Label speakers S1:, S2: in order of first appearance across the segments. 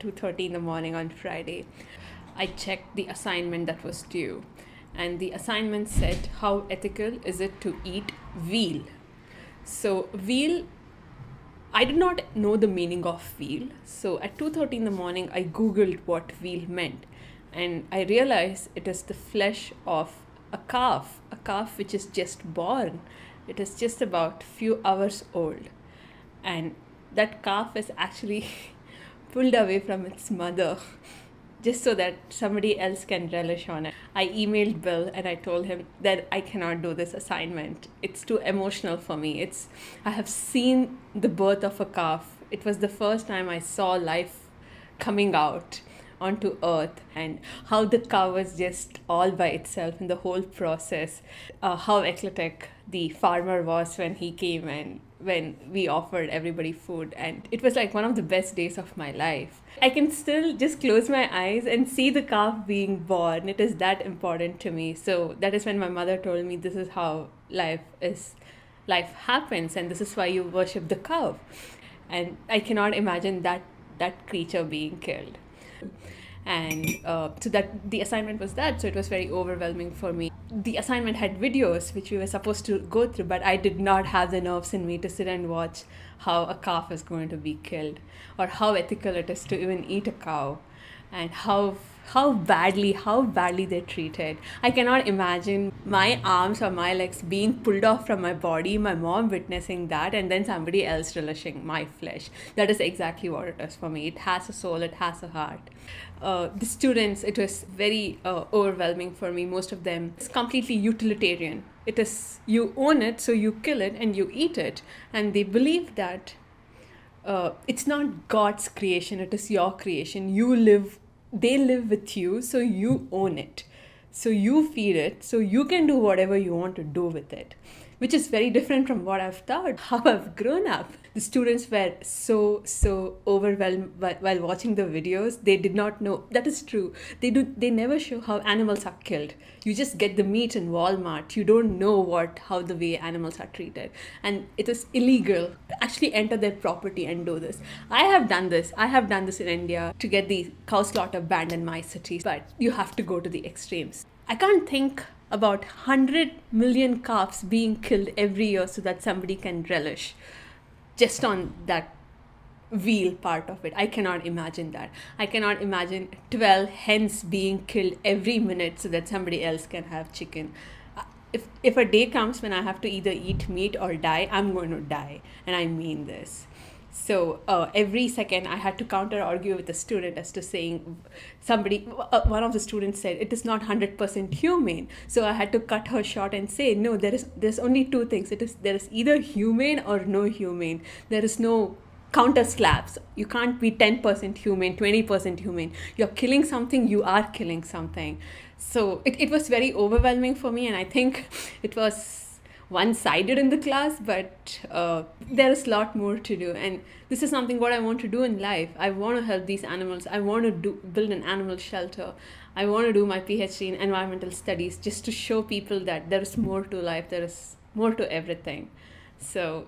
S1: 2:30 in the morning on Friday. I checked the assignment that was due, and the assignment said, how ethical is it to eat veal? So veal, I did not know the meaning of veal. So at 2:30 in the morning, I googled what veal meant, and I realized it is the flesh of a calf which is just born. It is just about few hours old, and that calf is actually pulled away from its mother just so that somebody else can relish on it. I emailed Bill and I told him that I cannot do this assignment. It's too emotional for me. I have seen the birth of a calf. It was the first time I saw life coming out onto earth, and how the cow was just all by itself in the whole process. How eclectic the farmer was when he came and when we offered everybody food, and it was like one of the best days of my life. I can still just close my eyes and see the calf being born. It is that important to me. So that is when my mother told me this is how life happens, and this is why you worship the cow. And I cannot imagine that creature being killed. And so that the assignment was that, so it was very overwhelming for me. The assignment had videos which we were supposed to go through, but I did not have the nerves in me to sit and watch how a calf is going to be killed, or how ethical it is to even eat a cow, and how badly they treat it. I cannot imagine my arms or my legs being pulled off from my body, my mom witnessing that, and then somebody else relishing my flesh. That is exactly what it is for me. It has a soul, it has a heart. The students, it was very overwhelming for me. Most of them, it's completely utilitarian. It is, you own it, so you kill it and you eat it. And they believe that it's not God's creation, it is your creation. They live with you, so you own it. So you feed it, so you can do whatever you want to do with it, which is very different from what I've thought, how I've grown up. The students were so overwhelmed while watching the videos. They did not know. That is true. They never show how animals are killed. You just get the meat in Walmart. You don't know how the way animals are treated. And it is illegal to actually enter their property and do this. I have done this. I have done this in India to get the cow slaughter banned in my city. But you have to go to the extremes. I can't think about 100 million calves being killed every year so that somebody can relish just on that veal part of it. I cannot imagine that. I cannot imagine 12 hens being killed every minute so that somebody else can have chicken. If a day comes when I have to either eat meat or die, I'm going to die, and I mean this. So every second I had to counter argue with the student as to saying one of the students said it is not 100% humane. So I had to cut her short and say, no, there's only two things. There is either humane or no humane. There is no counter slaps. You can't be 10% humane, 20% humane. You're killing something, you are killing something. So it was very overwhelming for me, and I think it was one-sided in the class, but there is a lot more to do, and this is something what I want to do in life. I want to help these animals. I want to build an animal shelter. I want to do my PhD in environmental studies just to show people that there is more to life, there is more to everything. So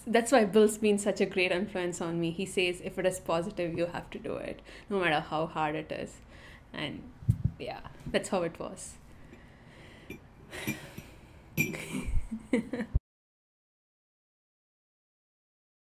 S1: that's why Bill's been such a great influence on me. He says if it is positive, you have to do it, no matter how hard it is. And yeah, that's how it was.